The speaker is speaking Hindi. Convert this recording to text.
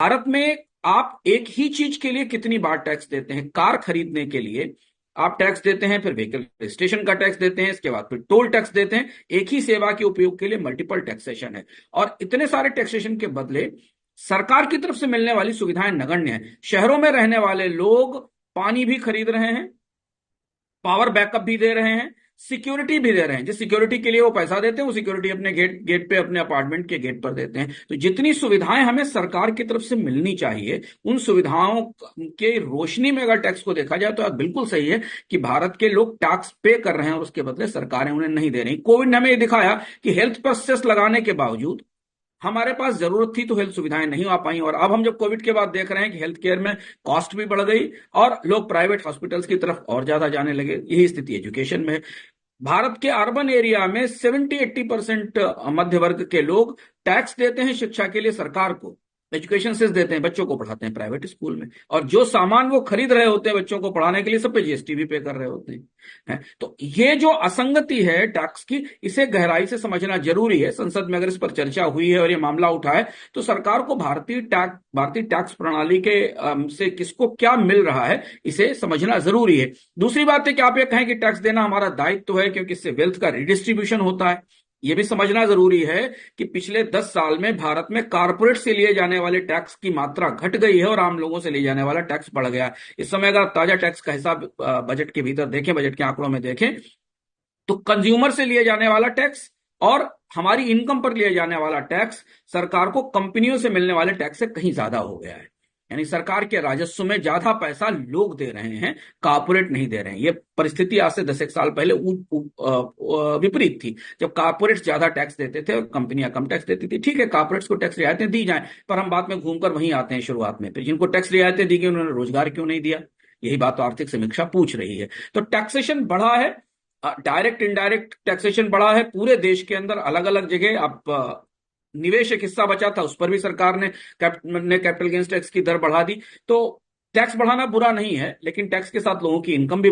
भारत में आप एक ही चीज के लिए कितनी बार टैक्स देते हैं? कार खरीदने के लिए आप टैक्स देते हैं, फिर व्हीकल रजिस्ट्रेशन का टैक्स देते हैं, इसके बाद फिर टोल टैक्स देते हैं। एक ही सेवा के उपयोग के लिए मल्टीपल टैक्सेशन है। और इतने सारे टैक्सेशन के बदले सरकार की तरफ से मिलने वाली सुविधाएं नगण्य हैं। शहरों में रहने वाले लोग पानी भी खरीद रहे हैं, पावर बैकअप भी दे रहे हैं, सिक्योरिटी भी दे रहे हैं। जिस सिक्योरिटी के लिए वो पैसा देते हैं वो सिक्योरिटी अपने गेट गेट पे, अपने अपार्टमेंट के गेट पर देते हैं। तो जितनी सुविधाएं हमें सरकार की तरफ से मिलनी चाहिए, उन सुविधाओं के रोशनी में अगर टैक्स को देखा जाए तो बिल्कुल सही है कि भारत के लोग टैक्स पे कर रहे हैं और उसके बदले सरकारें उन्हें नहीं दे रही। कोविड ने हमें ये दिखाया कि हेल्थ पर सेस लगाने के बावजूद हमारे पास जरूरत थी तो हेल्थ सुविधाएं नहीं आ पाई, और अब हम जब कोविड के बाद देख रहे हैं कि हेल्थ केयर में कॉस्ट भी बढ़ गई और लोग प्राइवेट हॉस्पिटल्स की तरफ और ज्यादा जाने लगे। यही स्थिति एजुकेशन में है। भारत के अर्बन एरिया में 70-80% मध्य वर्ग के लोग टैक्स देते हैं शिक्षा के लिए सरकार को, एजुकेशन सेस देते हैं, बच्चों को पढ़ाते हैं प्राइवेट स्कूल में, और जो सामान वो खरीद रहे होते हैं बच्चों को पढ़ाने के लिए सब पे जीएसटी भी पे कर रहे होते हैं। तो ये जो असंगति है टैक्स की, इसे गहराई से समझना जरूरी है। संसद में अगर इस पर चर्चा हुई है और ये मामला उठा है तो सरकार को भारतीय टैक्स प्रणाली के से किसको क्या मिल रहा है इसे समझना जरूरी है। दूसरी बात है कि आप ये कहें कि टैक्स देना हमारा दायित्व है क्योंकि इससे वेल्थ का रिडिस्ट्रीब्यूशन होता है। यह भी समझना जरूरी है कि पिछले 10 साल में भारत में कारपोरेट से लिए जाने वाले टैक्स की मात्रा घट गई है और आम लोगों से लिए जाने वाला टैक्स बढ़ गया है। इस समय अगर आप ताजा टैक्स का हिसाब बजट के भीतर देखें, बजट के आंकड़ों में देखें, तो कंज्यूमर से लिए जाने वाला टैक्स और हमारी इनकम पर लिए जाने वाला टैक्स सरकार को कंपनियों से मिलने वाले टैक्स से कहीं ज्यादा हो गया है। यानी सरकार के राजस्व में ज्यादा पैसा लोग दे रहे हैं, कारपोरेट नहीं दे रहे हैं। ये परिस्थिति आज से 10 एक साल पहले विपरीत थी, जब कारपोरेट ज्यादा टैक्स देते थे और कंपनियां कम टैक्स देती थी। ठीक है, कारपोरेट्स को टैक्स रियायतें दी जाएं, पर हम बाद में घूमकर वहीं आते हैं शुरुआत में, फिर जिनको टैक्स रियायतें दी गई उन्होंने रोजगार क्यों नहीं दिया? यही बात तो आर्थिक समीक्षा पूछ रही है। तो टैक्सेशन बढ़ा है, डायरेक्ट इनडायरेक्ट टैक्सेशन बढ़ा है पूरे देश के अंदर, अलग अलग जगह। अब निवेश एक हिस्सा बचा था, उस पर भी सरकार ने कैपिटल गेन्स टैक्स की दर बढ़ा दी। तो टैक्स बढ़ाना बुरा नहीं है, लेकिन टैक्स के साथ लोगों की इनकम भी